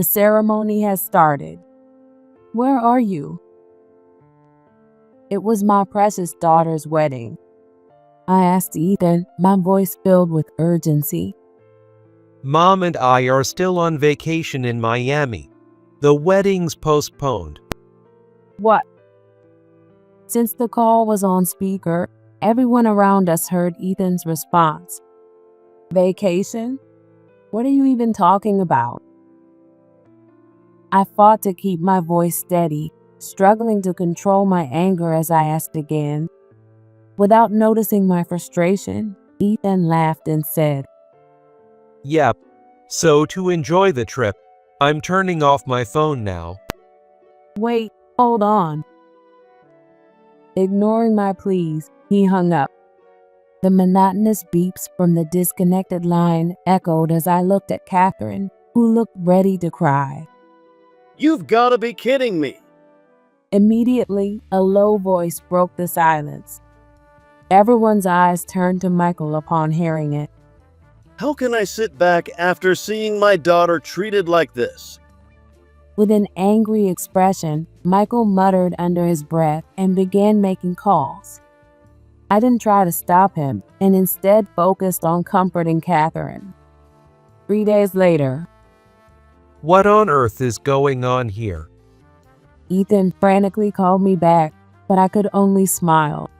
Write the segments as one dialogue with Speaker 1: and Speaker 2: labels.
Speaker 1: The ceremony has started. Where are you? It was my precious daughter's wedding. I asked Ethan, my voice filled with urgency.
Speaker 2: Mom and I are still on vacation in Miami. The wedding's postponed.
Speaker 1: What? Since the call was on speaker, everyone around us heard Ethan's response. Vacation? What are you even talking about? I fought to keep my voice steady, struggling to control my anger as I asked again. Without noticing my frustration, Ethan laughed and said,
Speaker 2: Yep. So to enjoy the trip, I'm turning off my phone now.
Speaker 1: Wait, hold on. Ignoring my pleas, he hung up. The monotonous beeps from the disconnected line echoed as I looked at Catherine, who looked ready to cry.
Speaker 3: You've got to be kidding me.
Speaker 1: Immediately, a low voice broke the silence. Everyone's eyes turned to Michael upon hearing it.
Speaker 3: How can I sit back after seeing my daughter treated like this?
Speaker 1: With an angry expression, Michael muttered under his breath and began making calls. I didn't try to stop him and instead focused on comforting Catherine. 3 days later,
Speaker 2: What on earth is going on here?
Speaker 1: Ethan frantically called me back, but I could only smile.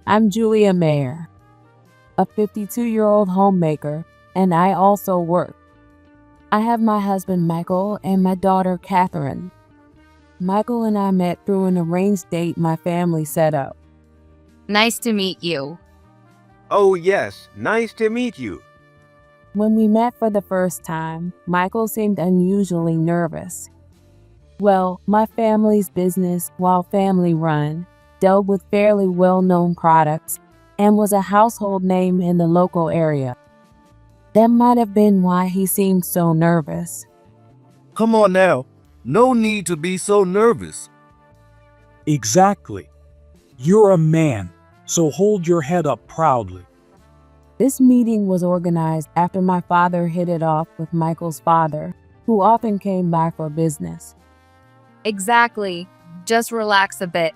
Speaker 1: I'm Julia Mayer, a 52-year-old homemaker, and I also work. I have my husband Michael and my daughter Catherine. Michael and I met through an arranged date my family set up.
Speaker 4: Nice to meet you.
Speaker 5: Oh yes, nice to meet you.
Speaker 1: When we met for the first time, Michael seemed unusually nervous. Well, my family's business, while family-run, dealt with fairly well-known products and was a household name in the local area. That might have been why he seemed so nervous.
Speaker 6: Come on now. No need to be so nervous.
Speaker 7: Exactly. You're a man, so hold your head up proudly.
Speaker 1: This meeting was organized after my father hit it off with Michael's father, who often came by for business.
Speaker 4: Exactly. Just relax a bit.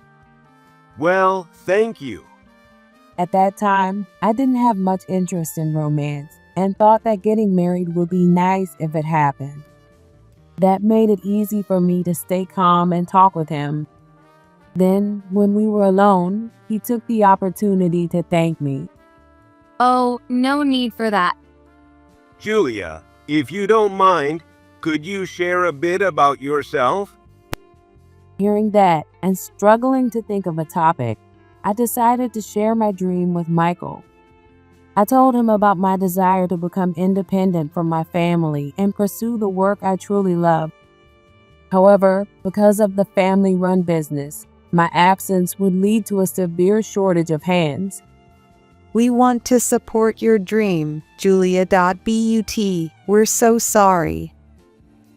Speaker 5: Well, thank you.
Speaker 1: At that time, I didn't have much interest in romance and thought that getting married would be nice if it happened. That made it easy for me to stay calm and talk with him. Then, when we were alone, he took the opportunity to thank me.
Speaker 4: Oh, no need for that.
Speaker 5: Julia, if you don't mind, could you share a bit about yourself?
Speaker 1: Hearing that and struggling to think of a topic, I decided to share my dream with Michael. I told him about my desire to become independent from my family and pursue the work I truly love. However, because of the family-run business, my absence would lead to a severe shortage of hands.
Speaker 8: We want to support your dream, Julia.but. We're so sorry.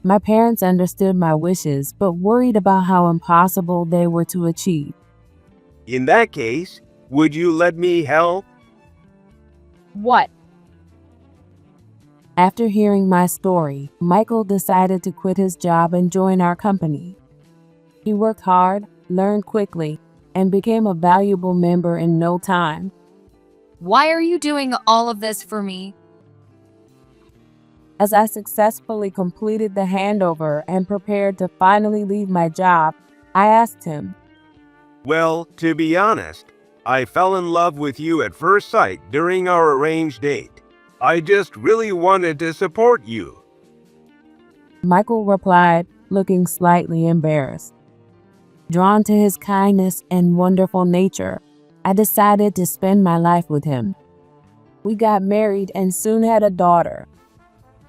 Speaker 1: My parents understood my wishes, but worried about how impossible they were to achieve.
Speaker 5: In that case, would you let me help?
Speaker 4: What?
Speaker 1: After hearing my story, Michael decided to quit his job and join our company. He worked hard, learned quickly, and became a valuable member in no time.
Speaker 4: Why are you doing all of this for me?
Speaker 1: As I successfully completed the handover and prepared to finally leave my job, I asked him,
Speaker 5: Well, to be honest, I fell in love with you at first sight during our arranged date. I just really wanted to support you.
Speaker 1: Michael replied, looking slightly embarrassed. Drawn to his kindness and wonderful nature, I decided to spend my life with him. We got married and soon had a daughter.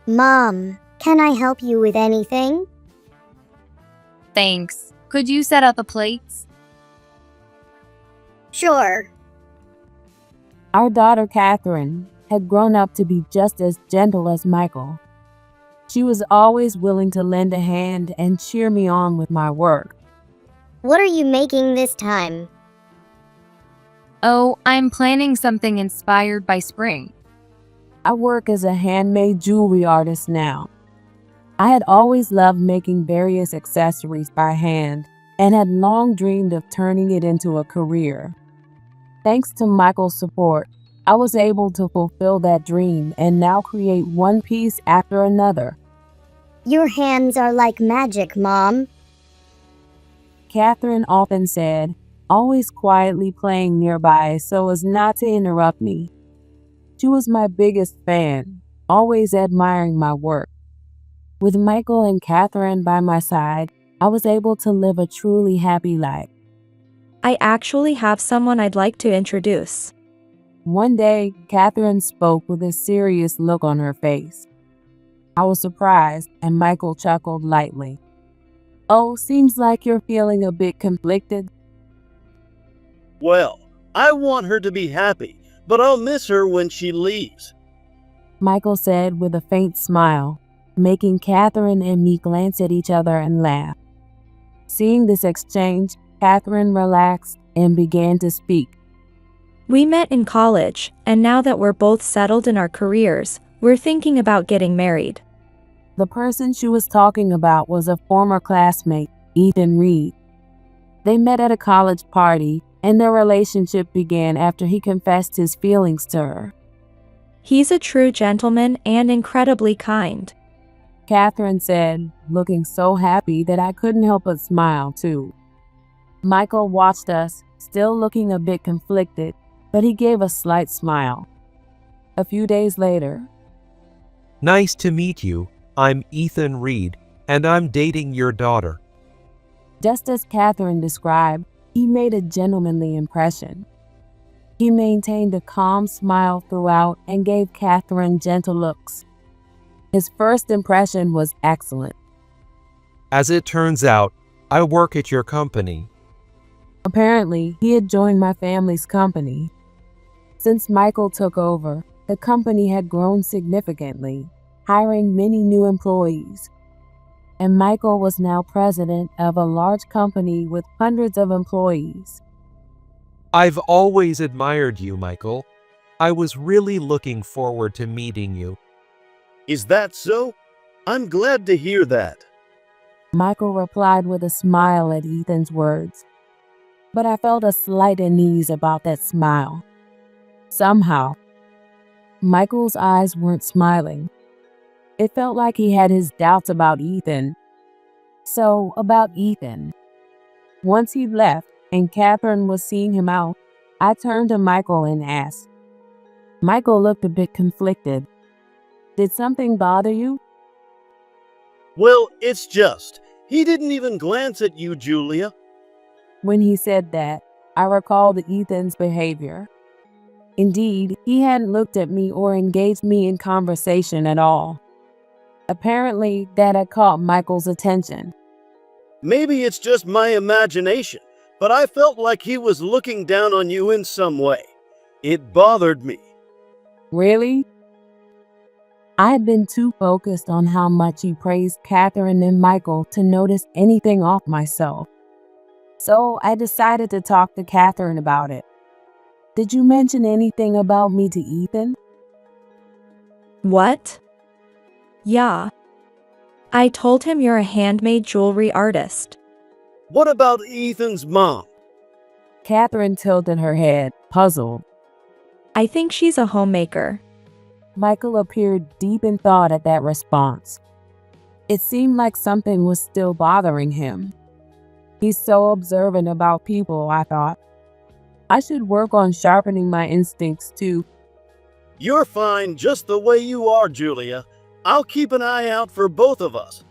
Speaker 9: Mom, can I help you with anything?
Speaker 4: Thanks. Could you set up the plates?
Speaker 9: Sure.
Speaker 1: Our daughter Catherine had grown up to be just as gentle as Michael. She was always willing to lend a hand and cheer me on with my work.
Speaker 9: What are you making this time?
Speaker 4: Oh, I'm planning something inspired by spring.
Speaker 1: I work as a handmade jewelry artist now. I had always loved making various accessories by hand and had long dreamed of turning it into a career. Thanks to Michael's support, I was able to fulfill that dream and now create one piece after another.
Speaker 9: Your hands are like magic, Mom.
Speaker 1: Catherine often said, always quietly playing nearby so as not to interrupt me. She was my biggest fan, always admiring my work. With Michael and Catherine by my side, I was able to live a truly happy life.
Speaker 10: I actually have someone I'd like to introduce.
Speaker 1: One day, Catherine spoke with a serious look on her face. I was surprised, and Michael chuckled lightly. Oh, seems like you're feeling a bit conflicted.
Speaker 3: Well, I want her to be happy, but I'll miss her when she leaves.
Speaker 1: Michael said with a faint smile, making Catherine and me glance at each other and laugh. Seeing this exchange, Catherine relaxed and began to speak.
Speaker 10: We met in college, and now that we're both settled in our careers, we're thinking about getting married.
Speaker 1: The person she was talking about was a former classmate, Ethan Reed. They met at a college party, and their relationship began after he confessed his feelings to her.
Speaker 10: He's a true gentleman and incredibly kind.
Speaker 1: Catherine said, looking so happy that I couldn't help but smile too. Michael watched us, still looking a bit conflicted, but he gave a slight smile. A few days later,
Speaker 2: Nice to meet you. I'm Ethan Reed, and I'm dating your daughter.
Speaker 1: just as Catherine described, he made a gentlemanly impression. He maintained a calm smile throughout and gave Catherine gentle looks. His first impression was excellent.
Speaker 2: As it turns out, I work at your company.
Speaker 1: Apparently, he had joined my family's company. Since Michael took over, the company had grown significantly, hiring many new employees. And Michael was now president of a large company with hundreds of employees.
Speaker 2: I've always admired you, Michael. I was really looking forward to meeting you.
Speaker 3: Is that so? I'm glad to hear that.
Speaker 1: Michael replied with a smile at Ethan's words. But I felt a slight unease about that smile. Somehow, Michael's eyes weren't smiling. It felt like he had his doubts about Ethan. So, about Ethan. Once he left and Catherine was seeing him out, I turned to Michael and asked. Michael looked a bit conflicted. Did something bother you?
Speaker 3: Well, it's just, he didn't even glance at you, Julia.
Speaker 1: When he said that, I recalled Ethan's behavior. Indeed, he hadn't looked at me or engaged me in conversation at all. Apparently, that had caught Michael's attention.
Speaker 3: Maybe it's just my imagination, but I felt like he was looking down on you in some way. It bothered me.
Speaker 1: Really? I had been too focused on how much he praised Catherine and Michael to notice anything off myself. So I decided to talk to Catherine about it. Did you mention anything about me to Ethan?
Speaker 10: What? Yeah. I told him you're a handmade jewelry artist.
Speaker 3: What about Ethan's mom?
Speaker 1: Catherine tilted her head, puzzled.
Speaker 10: I think she's a homemaker.
Speaker 1: Michael appeared deep in thought at that response. It seemed like something was still bothering him. He's so observant about people, I thought. I should work on sharpening my instincts too.
Speaker 3: You're fine just the way you are, Julia. I'll keep an eye out for both of us.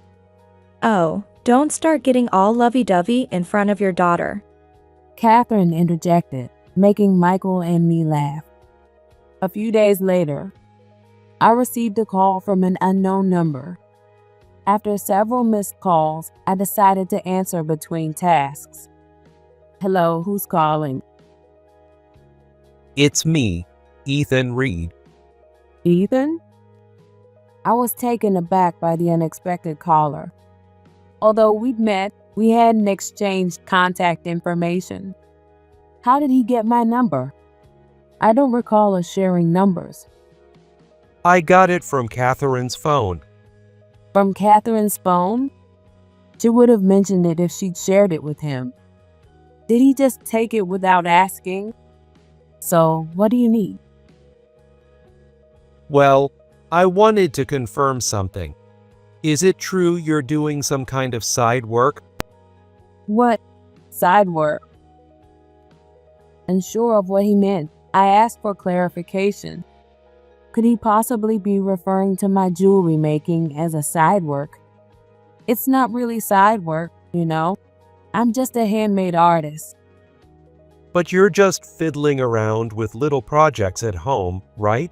Speaker 10: Oh, don't start getting all lovey-dovey in front of your daughter.
Speaker 1: Catherine interjected, making Michael and me laugh. A few days later, I received a call from an unknown number. After several missed calls, I decided to answer between tasks. Hello, who's calling?
Speaker 2: It's me, Ethan Reed.
Speaker 1: Ethan? I was taken aback by the unexpected caller. Although we'd met, we hadn't exchanged contact information. How did he get my number? I don't recall us sharing numbers.
Speaker 2: I got it from Catherine's phone.
Speaker 1: From Catherine's phone? She would have mentioned it if she'd shared it with him. Did he just take it without asking? So, what do you need?
Speaker 2: Well, I wanted to confirm something. Is it true you're doing some kind of side work?
Speaker 1: What? Side work? Unsure of what he meant, I asked for clarification. Could he possibly be referring to my jewelry making as a side work? It's not really side work, you know. I'm just a handmade artist.
Speaker 2: But you're just fiddling around with little projects at home, right?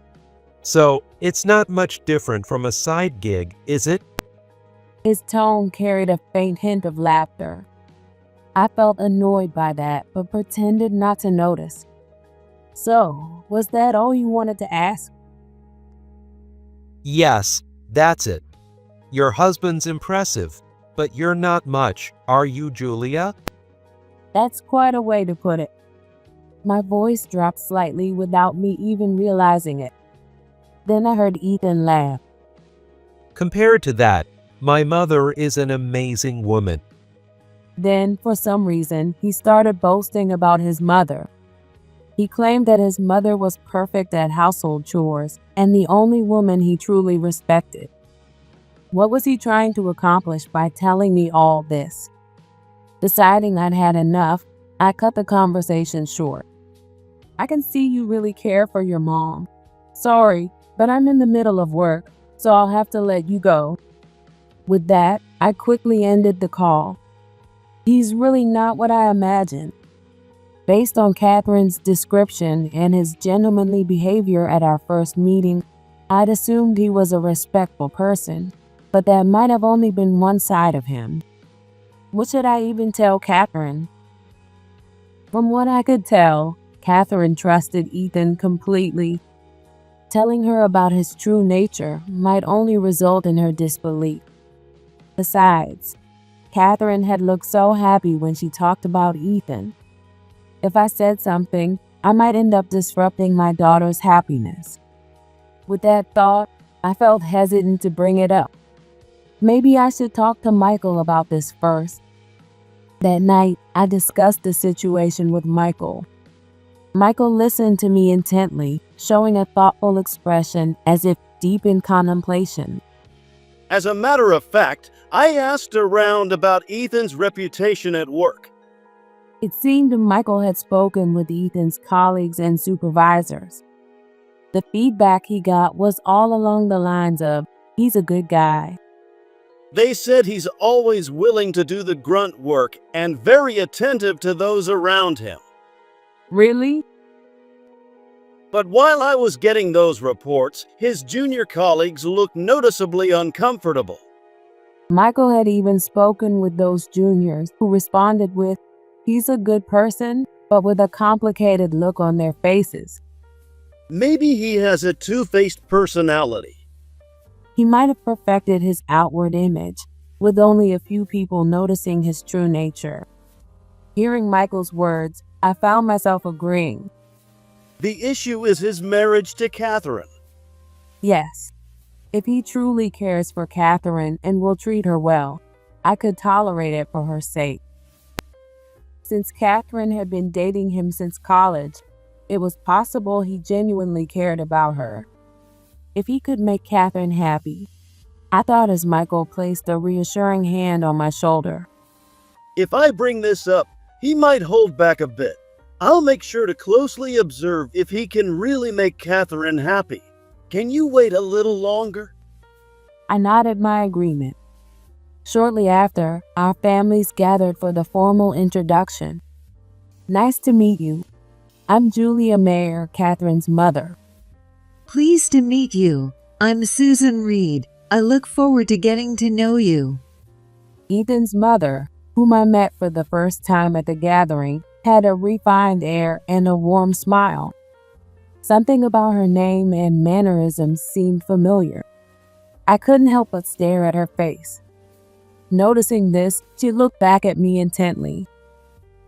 Speaker 2: So, it's not much different from a side gig, is it?
Speaker 1: His tone carried a faint hint of laughter. I felt annoyed by that, but pretended not to notice. So, was that all you wanted to ask?
Speaker 2: Yes, that's it. Your husband's impressive, but you're not much, are you, Julia?
Speaker 1: That's quite a way to put it. My voice dropped slightly without me even realizing it. Then I heard Ethan laugh.
Speaker 2: Compared to that, my mother is an amazing woman.
Speaker 1: Then, for some reason, he started boasting about his mother. He claimed that his mother was perfect at household chores and the only woman he truly respected. What was he trying to accomplish by telling me all this? Deciding I'd had enough, I cut the conversation short. I can see you really care for your mom. Sorry, but I'm in the middle of work, so I'll have to let you go. With that, I quickly ended the call. He's really not what I imagined. Based on Catherine's description and his gentlemanly behavior at our first meeting, I'd assumed he was a respectful person, but that might have only been one side of him. What should I even tell Catherine? From what I could tell, Catherine trusted Ethan completely. Telling her about his true nature might only result in her disbelief. Besides, Catherine had looked so happy when she talked about Ethan. If I said something, I might end up disrupting my daughter's happiness. With that thought, I felt hesitant to bring it up. Maybe I should talk to Michael about this first. That night, I discussed the situation with Michael. Michael listened to me intently, showing a thoughtful expression as if deep in contemplation.
Speaker 3: As a matter of fact, I asked around about Ethan's reputation at work.
Speaker 1: It seemed Michael had spoken with Ethan's colleagues and supervisors. The feedback he got was all along the lines of, he's a good guy.
Speaker 3: They said he's always willing to do the grunt work and very attentive to those around him.
Speaker 1: Really?
Speaker 3: But while I was getting those reports, his junior colleagues looked noticeably uncomfortable.
Speaker 1: Michael had even spoken with those juniors who responded with, he's a good person, but with a complicated look on their faces.
Speaker 3: Maybe he has a two-faced personality.
Speaker 1: He might have perfected his outward image, with only a few people noticing his true nature. Hearing Michael's words, I found myself agreeing.
Speaker 3: The issue is his marriage to Catherine.
Speaker 1: Yes, if he truly cares for Catherine and will treat her well, I could tolerate it for her sake. Since Catherine had been dating him since college, it was possible he genuinely cared about her. If he could make Catherine happy, I thought as Michael placed a reassuring hand on my shoulder.
Speaker 3: If I bring this up, he might hold back a bit. I'll make sure to closely observe if he can really make Catherine happy. Can you wait a little longer?
Speaker 1: I nodded my agreement. Shortly after, our families gathered for the formal introduction. Nice to meet you. I'm Julia Mayer, Catherine's mother.
Speaker 11: Pleased to meet you. I'm Susan Reed. I look forward to getting to know you.
Speaker 1: Ethan's mother, whom I met for the first time at the gathering, had a refined air and a warm smile. Something about her name and mannerisms seemed familiar. I couldn't help but stare at her face. Noticing this, she looked back at me intently.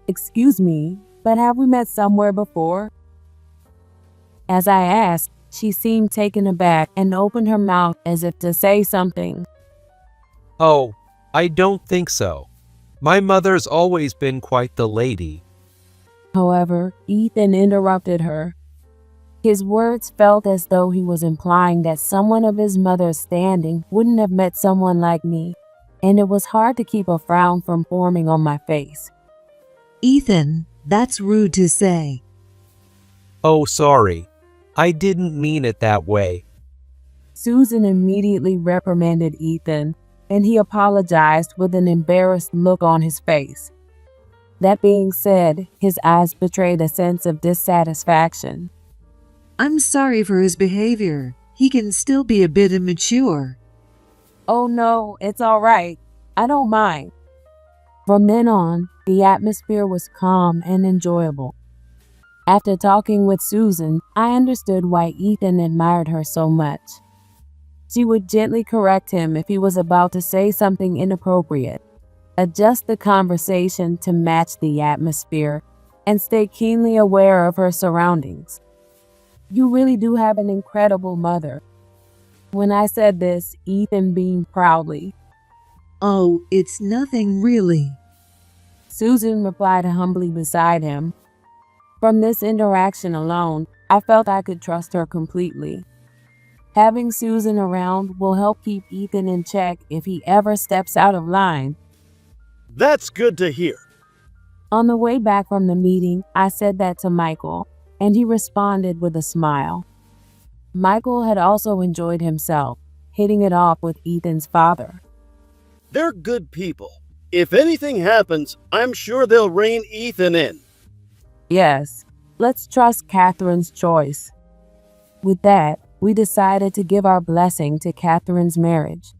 Speaker 1: Excuse me, but have we met somewhere before? As I asked, she seemed taken aback and opened her mouth as if to say something.
Speaker 2: Oh, I don't think so. My mother's always been quite the lady.
Speaker 1: However, Ethan interrupted her. His words felt as though he was implying that someone of his mother's standing wouldn't have met someone like me, and it was hard to keep a frown from forming on my face.
Speaker 11: Ethan, that's rude to say.
Speaker 2: Oh, sorry. I didn't mean it that way.
Speaker 1: Susan immediately reprimanded Ethan, and he apologized with an embarrassed look on his face. That being said, his eyes betrayed a sense of dissatisfaction.
Speaker 11: I'm sorry for his behavior. He can still be a bit immature.
Speaker 1: Oh no, it's all right. I don't mind. From then on, the atmosphere was calm and enjoyable. After talking with Susan, I understood why Ethan admired her so much. She would gently correct him if he was about to say something inappropriate, adjust the conversation to match the atmosphere, and stay keenly aware of her surroundings. You really do have an incredible mother. When I said this, Ethan beamed proudly.
Speaker 11: Oh, it's nothing really.
Speaker 1: Susan replied humbly beside him. From this interaction alone, I felt I could trust her completely. Having Susan around will help keep Ethan in check if he ever steps out of line.
Speaker 3: That's good to hear.
Speaker 1: On the way back from the meeting, I said that to Michael, and he responded with a smile. Michael had also enjoyed himself, hitting it off with Ethan's father.
Speaker 3: They're good people. If anything happens, I'm sure they'll rein Ethan in.
Speaker 1: Yes, let's trust Catherine's choice. With that, we decided to give our blessing to Catherine's marriage.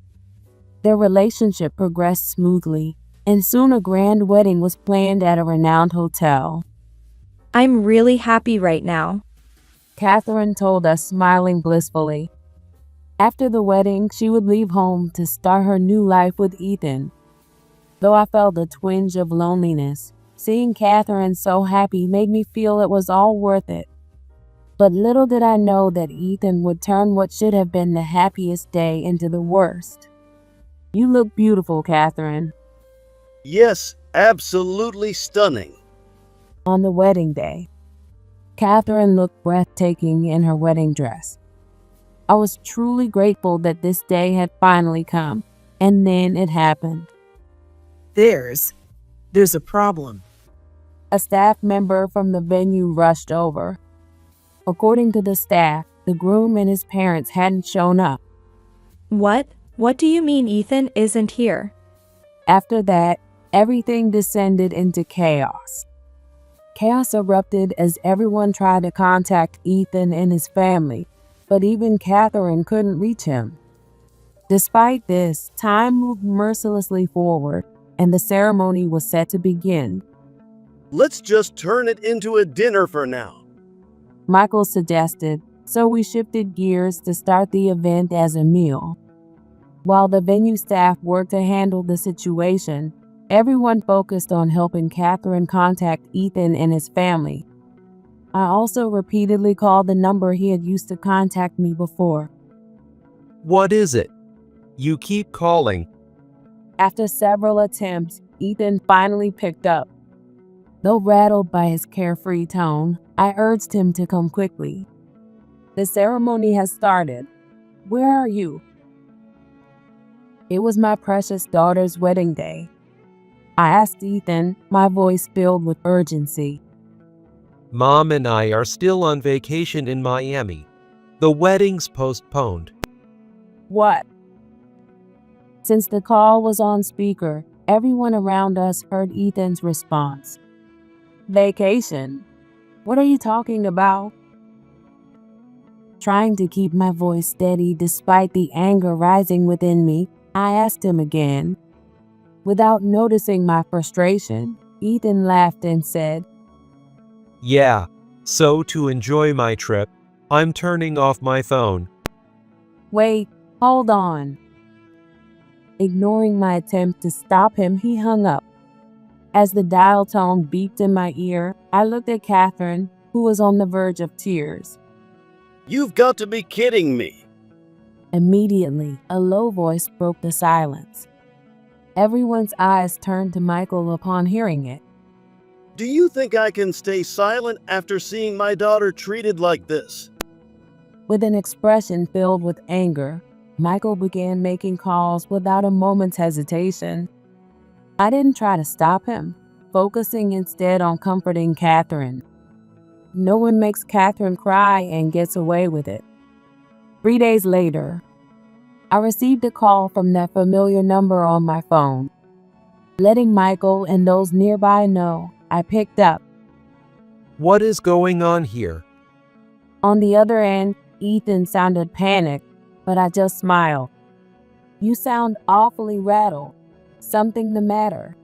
Speaker 1: Their relationship progressed smoothly, and soon a grand wedding was planned at a renowned hotel.
Speaker 10: I'm really happy right now.
Speaker 1: Catherine told us, smiling blissfully. After the wedding, she would leave home to start her new life with Ethan. Though I felt a twinge of loneliness, seeing Catherine so happy made me feel it was all worth it. But little did I know that Ethan would turn what should have been the happiest day into the worst. You look beautiful, Catherine.
Speaker 3: Yes, absolutely stunning.
Speaker 1: On the wedding day, Catherine looked breathtaking in her wedding dress. I was truly grateful that this day had finally come, and then it happened.
Speaker 12: There's a problem.
Speaker 1: A staff member from the venue rushed over. According to the staff, the groom and his parents hadn't shown up.
Speaker 10: What? What do you mean Ethan isn't here?
Speaker 1: After that, everything descended into chaos. Chaos erupted as everyone tried to contact Ethan and his family, but even Catherine couldn't reach him. Despite this, time moved mercilessly forward, and the ceremony was set to begin.
Speaker 3: Let's just turn it into a dinner for now.
Speaker 1: Michael suggested, so we shifted gears to start the event as a meal. While the venue staff worked to handle the situation, everyone focused on helping Catherine contact Ethan and his family. I also repeatedly called the number he had used to contact me before.
Speaker 2: What is it? You keep calling.
Speaker 1: After several attempts, Ethan finally picked up. Though rattled by his carefree tone, I urged him to come quickly. The ceremony has started. Where are you? It was my precious daughter's wedding day. I asked Ethan, my voice filled with urgency.
Speaker 2: Mom and I are still on vacation in Miami. The wedding's postponed.
Speaker 1: What? Since the call was on speaker, everyone around us heard Ethan's response. Vacation? What are you talking about? Trying to keep my voice steady despite the anger rising within me, I asked him again. Without noticing my frustration, Ethan laughed and said,
Speaker 2: Yeah, so to enjoy my trip, I'm turning off my phone.
Speaker 1: Wait, hold on. Ignoring my attempt to stop him, he hung up. As the dial tone beeped in my ear, I looked at Catherine, who was on the verge of tears.
Speaker 3: You've got to be kidding me.
Speaker 1: Immediately, a low voice broke the silence. Everyone's eyes turned to Michael upon hearing it.
Speaker 3: Do you think I can stay silent after seeing my daughter treated like this?
Speaker 1: With an expression filled with anger, Michael began making calls without a moment's hesitation. I didn't try to stop him, focusing instead on comforting Catherine. No one makes Catherine cry and gets away with it. 3 days later, I received a call from that familiar number on my phone. Letting Michael and those nearby know, I picked up.
Speaker 2: What is going on here?
Speaker 1: On the other end, Ethan sounded panicked, but I just smiled. You sound awfully rattled. Something the matter?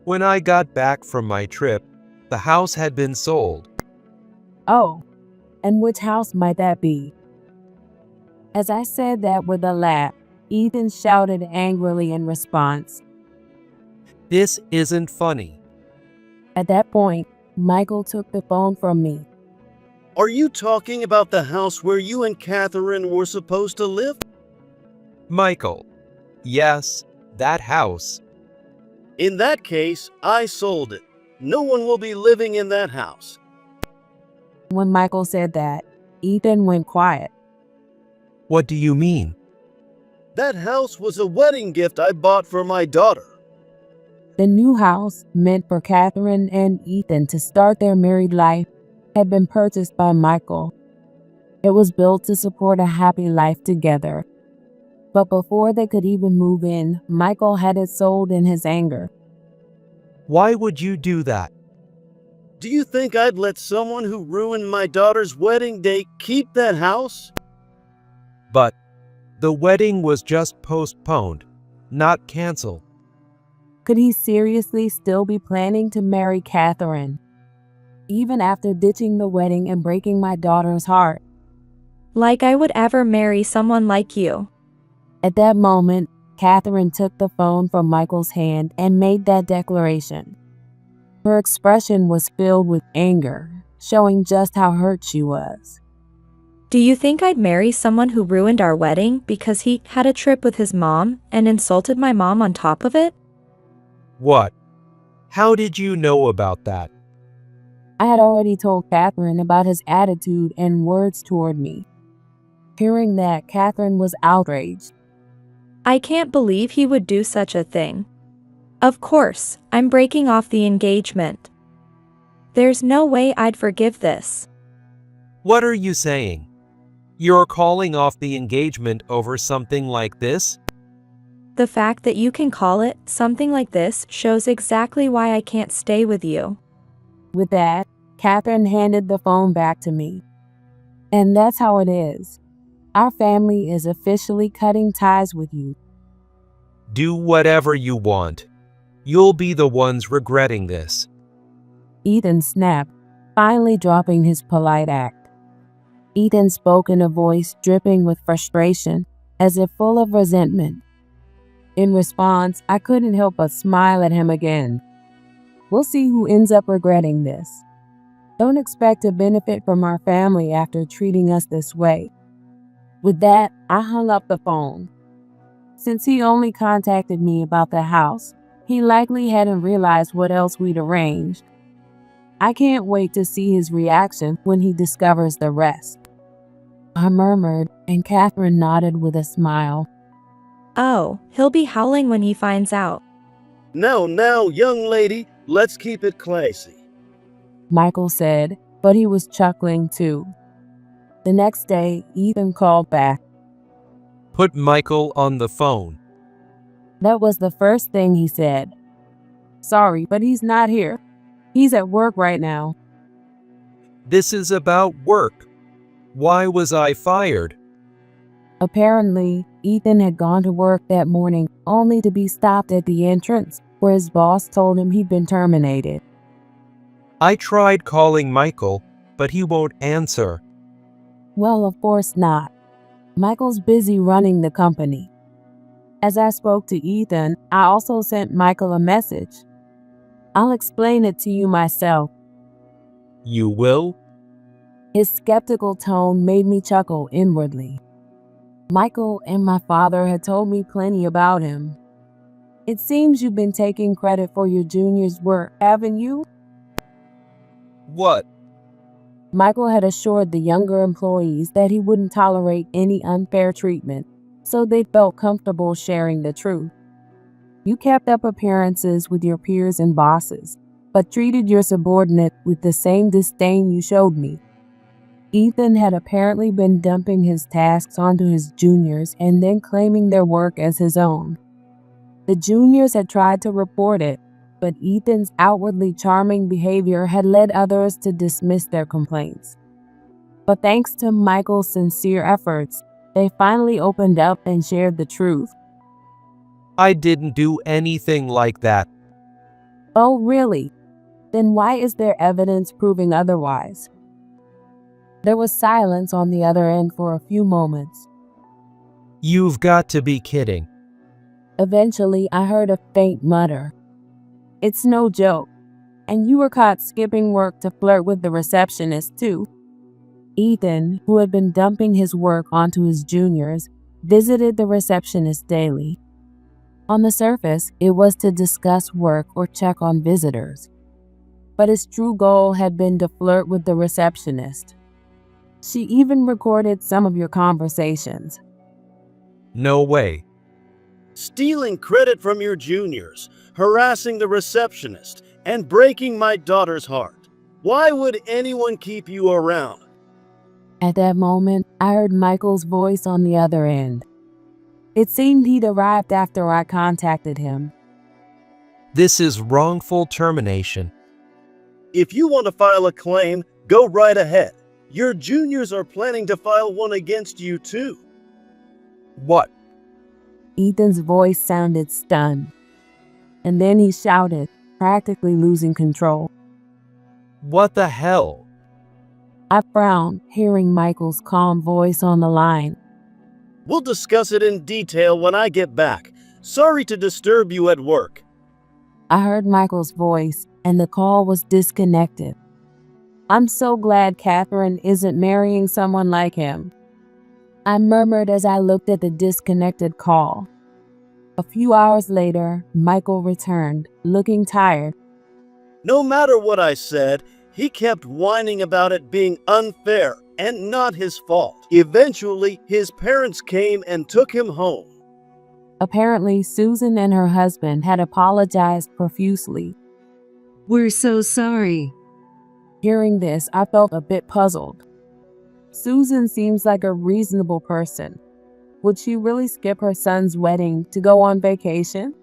Speaker 2: When I got back from my trip, the house had been sold.
Speaker 1: Oh, and which house might that be? As I said that with a laugh, Ethan shouted angrily in response.
Speaker 2: This isn't funny.
Speaker 1: At that point, Michael took the phone from me.
Speaker 3: Are you talking about the house where you and Catherine were supposed to live?
Speaker 2: Michael. Yes, that house.
Speaker 3: In that case, I sold it. No one will be living in that house.
Speaker 1: When Michael said that, Ethan went quiet.
Speaker 2: What do you mean?
Speaker 3: That house was a wedding gift I bought for my daughter.
Speaker 1: The new house, meant for Catherine and Ethan to start their married life, had been purchased by Michael. It was built to support a happy life together. But before they could even move in, Michael had it sold in his anger.
Speaker 2: Why would you do that?
Speaker 3: Do you think I'd let someone who ruined my daughter's wedding date keep that house?
Speaker 2: But the wedding was just postponed, not canceled.
Speaker 1: Could he seriously still be planning to marry Catherine, even after ditching the wedding and breaking my daughter's heart?
Speaker 10: Like I would ever marry someone like you.
Speaker 1: At that moment, Catherine took the phone from Michael's hand and made that declaration. Her expression was filled with anger, showing just how hurt she was.
Speaker 10: Do you think I'd marry someone who ruined our wedding because he had a trip with his mom and insulted my mom on top of it?
Speaker 2: What? How did you know about that?
Speaker 1: I had already told Catherine about his attitude and words toward me. Hearing that, Catherine was outraged.
Speaker 10: I can't believe he would do such a thing. Of course, I'm breaking off the engagement. There's no way I'd forgive this.
Speaker 2: What are you saying? You're calling off the engagement over something like this?
Speaker 10: The fact that you can call it something like this shows exactly why I can't stay with you.
Speaker 1: With that, Catherine handed the phone back to me. And that's how it is. Our family is officially cutting ties with you.
Speaker 2: Do whatever you want. You'll be the ones regretting this.
Speaker 1: Ethan snapped, finally dropping his polite act. Ethan spoke in a voice dripping with frustration, as if full of resentment. In response, I couldn't help but smile at him again. We'll see who ends up regretting this. Don't expect to benefit from our family after treating us this way. With that, I hung up the phone. Since he only contacted me about the house, he likely hadn't realized what else we'd arranged. I can't wait to see his reaction when he discovers the rest. I murmured, and Catherine nodded with a smile.
Speaker 10: Oh, he'll be howling when he finds out.
Speaker 3: Now, young lady, let's keep it classy.
Speaker 1: Michael said, but he was chuckling too. The next day, Ethan called back.
Speaker 2: Put Michael on the phone.
Speaker 1: That was the first thing he said. Sorry, but he's not here. He's at work right now.
Speaker 2: This is about work. Why was I fired?
Speaker 1: Apparently, Ethan had gone to work that morning only to be stopped at the entrance, where his boss told him he'd been terminated.
Speaker 2: I tried calling Michael, but he won't answer.
Speaker 1: Well, of course not. Michael's busy running the company. As I spoke to Ethan, I also sent Michael a message. I'll explain it to you myself.
Speaker 2: You will?
Speaker 1: His skeptical tone made me chuckle inwardly. Michael and my father had told me plenty about him. It seems you've been taking credit for your junior's work, haven't you?
Speaker 2: What?
Speaker 1: Michael had assured the younger employees that he wouldn't tolerate any unfair treatment, so they felt comfortable sharing the truth. You kept up appearances with your peers and bosses, but treated your subordinate with the same disdain you showed me. Ethan had apparently been dumping his tasks onto his juniors and then claiming their work as his own. The juniors had tried to report it, but Ethan's outwardly charming behavior had led others to dismiss their complaints. But thanks to Michael's sincere efforts, they finally opened up and shared the truth.
Speaker 2: I didn't do anything like that.
Speaker 1: Oh, really? Then why is there evidence proving otherwise? There was silence on the other end for a few moments.
Speaker 2: You've got to be kidding.
Speaker 1: Eventually, I heard a faint mutter. It's no joke. And you were caught skipping work to flirt with the receptionist, too. Ethan, who had been dumping his work onto his juniors, visited the receptionist daily. On the surface, it was to discuss work or check on visitors. But his true goal had been to flirt with the receptionist. She even recorded some of your conversations.
Speaker 2: No way.
Speaker 3: Stealing credit from your juniors, harassing the receptionist, and breaking my daughter's heart. Why would anyone keep you around?
Speaker 1: At that moment, I heard Michael's voice on the other end. It seemed he'd arrived after I contacted him.
Speaker 2: This is wrongful termination.
Speaker 3: If you want to file a claim, go right ahead. Your juniors are planning to file one against you too.
Speaker 2: What?
Speaker 1: Ethan's voice sounded stunned. And then he shouted, practically losing control.
Speaker 2: What the hell?
Speaker 1: I frowned, hearing Michael's calm voice on the line.
Speaker 3: We'll discuss it in detail when I get back. Sorry to disturb you at work.
Speaker 1: I heard Michael's voice, and the call was disconnected. I'm so glad Catherine isn't marrying someone like him, I murmured as I looked at the disconnected call. A few hours later, Michael returned, looking tired.
Speaker 3: No matter what I said, he kept whining about it being unfair and not his fault. Eventually, his parents came and took him home.
Speaker 1: Apparently, Susan and her husband had apologized profusely.
Speaker 11: We're so sorry.
Speaker 1: Hearing this, I felt a bit puzzled. Susan seems like a reasonable person. Would she really skip her son's wedding to go on vacation?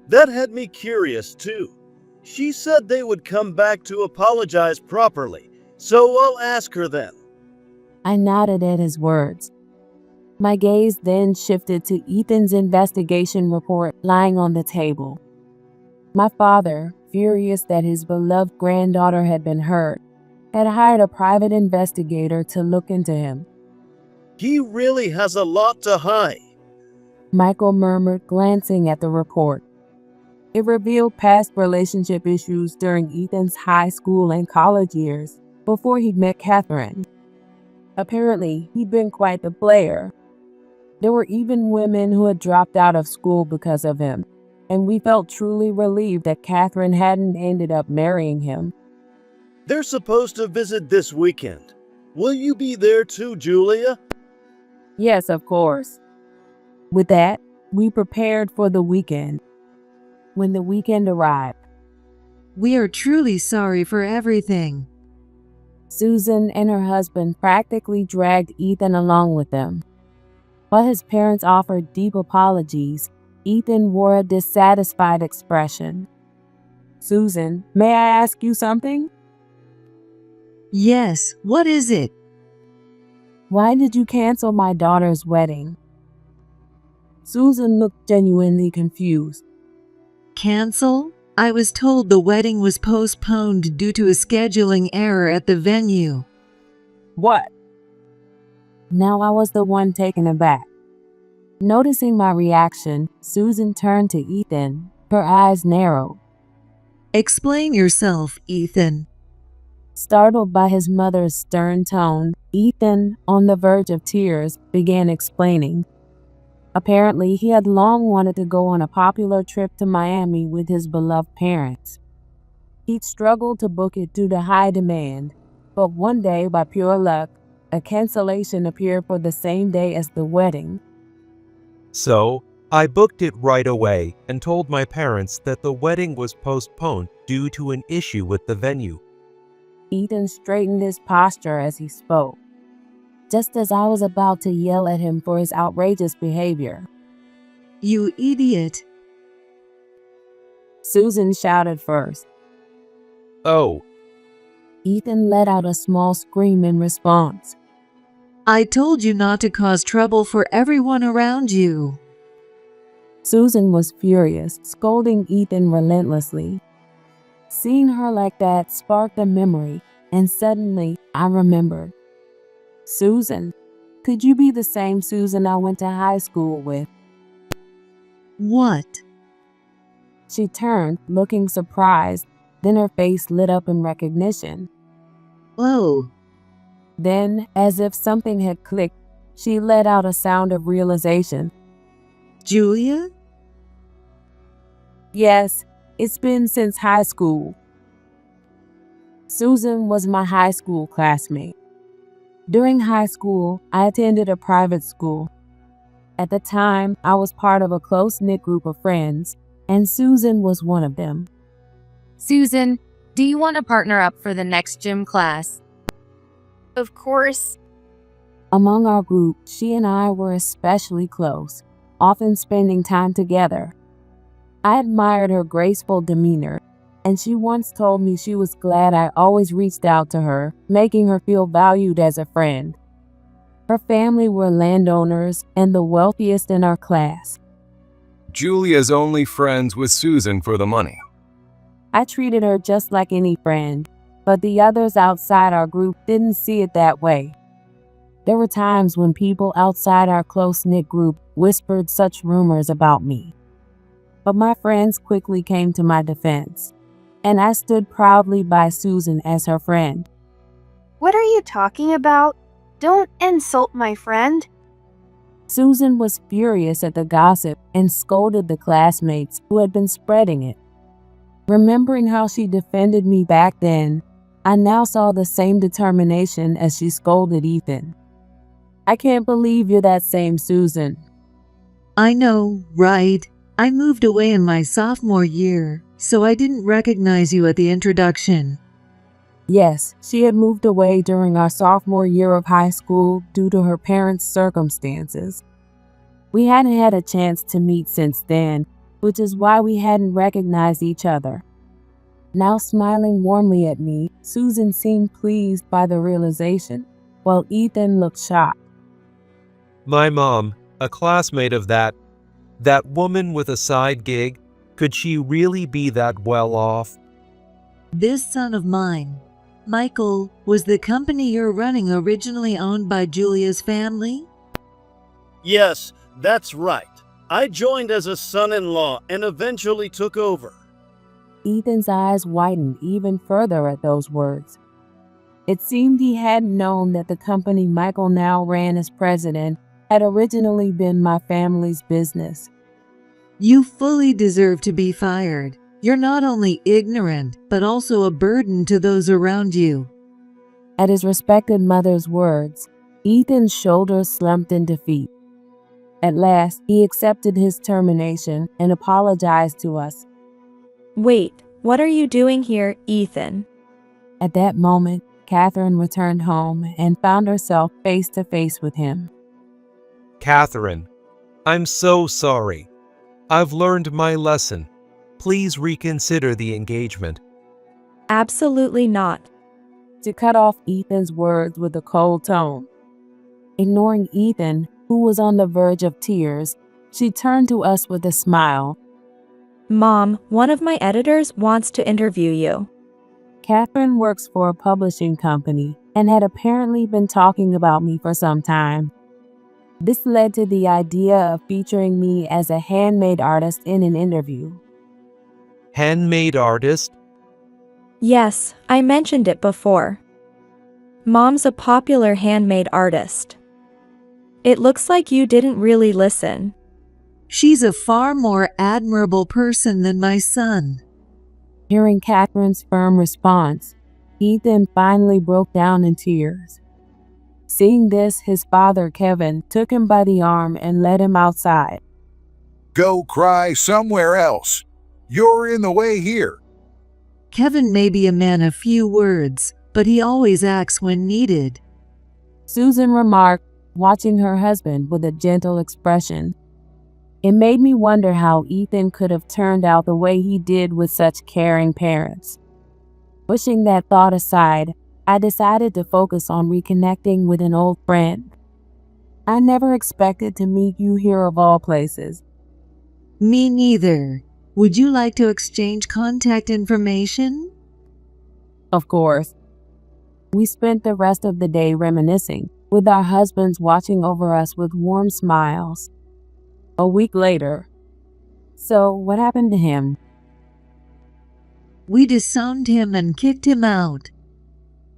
Speaker 3: That had me curious too. She said they would come back to apologize properly, so I'll ask her then.
Speaker 1: I nodded at his words. My gaze then shifted to Ethan's investigation report lying on the table. My father, furious that his beloved granddaughter had been hurt, had hired a private investigator to look into him.
Speaker 3: He really has a lot to hide,
Speaker 1: Michael murmured, glancing at the report. It revealed past relationship issues during Ethan's high school and college years before he'd met Catherine. Apparently, he'd been quite the player. There were even women who had dropped out of school because of him, and we felt truly relieved that Catherine hadn't ended up marrying him.
Speaker 3: They're supposed to visit this weekend. Will you be there too, Julia?
Speaker 1: Yes, of course. With that, we prepared for the weekend. When the weekend arrived,
Speaker 11: We are truly sorry for everything.
Speaker 1: Susan and her husband practically dragged Ethan along with them. While his parents offered deep apologies, Ethan wore a dissatisfied expression. Susan, may I ask you something?
Speaker 11: Yes, what is it?
Speaker 1: Why did you cancel my daughter's wedding? Susan looked genuinely confused.
Speaker 11: Cancel? I was told the wedding was postponed due to a scheduling error at the venue.
Speaker 1: What? Now I was the one taken aback. Noticing my reaction, Susan turned to Ethan, her eyes narrowed.
Speaker 11: Explain yourself, Ethan.
Speaker 1: Startled by his mother's stern tone, Ethan, on the verge of tears, began explaining. Apparently, he had long wanted to go on a popular trip to Miami with his beloved parents. He'd struggled to book it due to high demand, but one day, by pure luck, a cancellation appeared for the same day as the wedding.
Speaker 2: So, I booked it right away and told my parents that the wedding was postponed due to an issue with the venue.
Speaker 1: Ethan straightened his posture as he spoke, just as I was about to yell at him for his outrageous behavior.
Speaker 11: You idiot.
Speaker 1: Susan shouted first.
Speaker 2: Oh,
Speaker 1: Ethan let out a small scream in response.
Speaker 11: I told you not to cause trouble for everyone around you.
Speaker 1: Susan was furious, scolding Ethan relentlessly. Seeing her like that sparked a memory, and suddenly I remembered. Susan, could you be the same Susan I went to high school with?
Speaker 11: What?
Speaker 1: She turned, looking surprised, then her face lit up in recognition.
Speaker 11: Oh.
Speaker 1: Then, as if something had clicked, she let out a sound of realization.
Speaker 11: Julia?
Speaker 1: Yes, it's been since high school. Susan was my high school classmate. During high school, I attended a private school. At the time, I was part of a close-knit group of friends, and Susan was one of them.
Speaker 4: Susan, do you want to partner up for the next gym class? Of course.
Speaker 1: Among our group, she and I were especially close, often spending time together. I admired her graceful demeanor, and she once told me she was glad I always reached out to her, making her feel valued as a friend. Her family were landowners and the wealthiest in our class.
Speaker 5: Julia's only friends with Susan for the money.
Speaker 1: I treated her just like any friend, but the others outside our group didn't see it that way. There were times when people outside our close-knit group whispered such rumors about me. But my friends quickly came to my defense, and I stood proudly by Susan as her friend.
Speaker 13: What are you talking about? Don't insult my friend.
Speaker 1: Susan was furious at the gossip and scolded the classmates who had been spreading it. Remembering how she defended me back then, I now saw the same determination as she scolded Ethan. I can't believe you're that same Susan.
Speaker 11: I know, right? I moved away in my sophomore year, so I didn't recognize you at the introduction.
Speaker 1: Yes, she had moved away during our sophomore year of high school due to her parents' circumstances. We hadn't had a chance to meet since then, which is why we hadn't recognized each other. Now smiling warmly at me, Susan seemed pleased by the realization, while Ethan looked shocked.
Speaker 2: my mom, a classmate of that woman with a side gig, could she really be that well off?
Speaker 11: This son of mine, Michael, was the company you're running originally owned by Julia's family?
Speaker 3: Yes, that's right. I joined as a son-in-law and eventually took over.
Speaker 1: Ethan's eyes widened even further at those words. It seemed he hadn't known that the company Michael now ran as president had originally been my family's business.
Speaker 11: You fully deserve to be fired. You're not only ignorant, but also a burden to those around you.
Speaker 1: At his respected mother's words, Ethan's shoulders slumped in defeat. At last, he accepted his termination and apologized to us.
Speaker 10: Wait, what are you doing here, Ethan?
Speaker 1: At that moment, Catherine returned home and found herself face to face with him.
Speaker 2: Catherine, I'm so sorry. I've learned my lesson. Please reconsider the engagement.
Speaker 10: Absolutely not.
Speaker 1: To cut off Ethan's words with a cold tone. Ignoring Ethan, who was on the verge of tears, she turned to us with a smile.
Speaker 10: Mom, one of my editors wants to interview you.
Speaker 1: Catherine works for a publishing company and had apparently been talking about me for some time. This led to the idea of featuring me as a handmade artist in an interview.
Speaker 2: Handmade artist?
Speaker 10: Yes, I mentioned it before. Mom's a popular handmade artist. It looks like you didn't really listen.
Speaker 11: She's a far more admirable person than my son.
Speaker 1: Hearing Catherine's firm response, Ethan finally broke down in tears. Seeing this, his father, Kevin, took him by the arm and led him outside.
Speaker 14: Go cry somewhere else. You're in the way here.
Speaker 11: Kevin may be a man of few words, but he always acts when needed.
Speaker 1: Susan remarked, watching her husband with a gentle expression. It made me wonder how Ethan could have turned out the way he did with such caring parents. Pushing that thought aside, I decided to focus on reconnecting with an old friend. I never expected to meet you here of all places.
Speaker 11: Me neither. Would you like to exchange contact information?
Speaker 1: Of course. We spent the rest of the day reminiscing, with our husbands watching over us with warm smiles. A week later. So, what happened to him?
Speaker 11: We disowned him and kicked him out.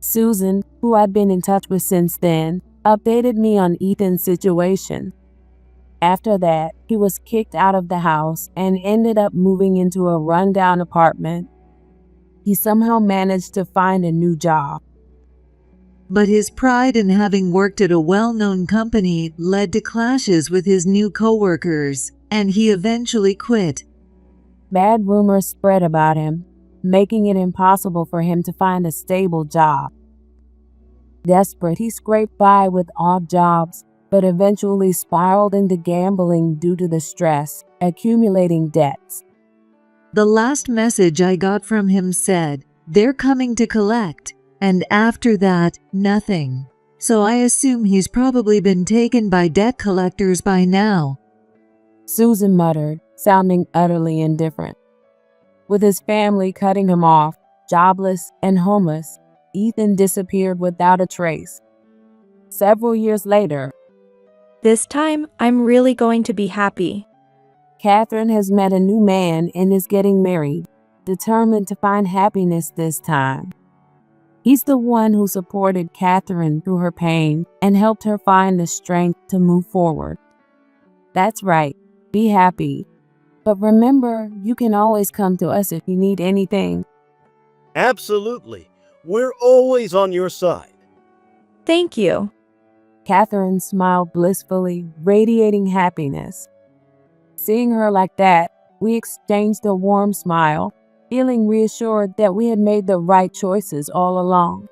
Speaker 1: Susan, who I'd been in touch with since then, updated me on Ethan's situation. After that, he was kicked out of the house and ended up moving into a rundown apartment. He somehow managed to find a new job.
Speaker 11: But his pride in having worked at a well-known company led to clashes with his new coworkers, and he eventually quit.
Speaker 1: Bad rumors spread about him, making it impossible for him to find a stable job. Desperate, he scraped by with odd jobs, but eventually spiraled into gambling due to the stress, accumulating debts.
Speaker 11: The last message I got from him said, "They're coming to collect," and after that, nothing. So I assume he's probably been taken by debt collectors by now.
Speaker 1: Susan muttered, sounding utterly indifferent. With his family cutting him off, jobless and homeless, Ethan disappeared without a trace. Several years later,
Speaker 10: This time, I'm really going to be happy.
Speaker 1: Catherine has met a new man and is getting married, determined to find happiness this time. He's the one who supported Catherine through her pain and helped her find the strength to move forward. That's right, be happy. But remember, you can always come to us if you need anything.
Speaker 3: Absolutely. We're always on your side.
Speaker 10: Thank you.
Speaker 1: Catherine smiled blissfully, radiating happiness. Seeing her like that, we exchanged a warm smile, feeling reassured that we had made the right choices all along.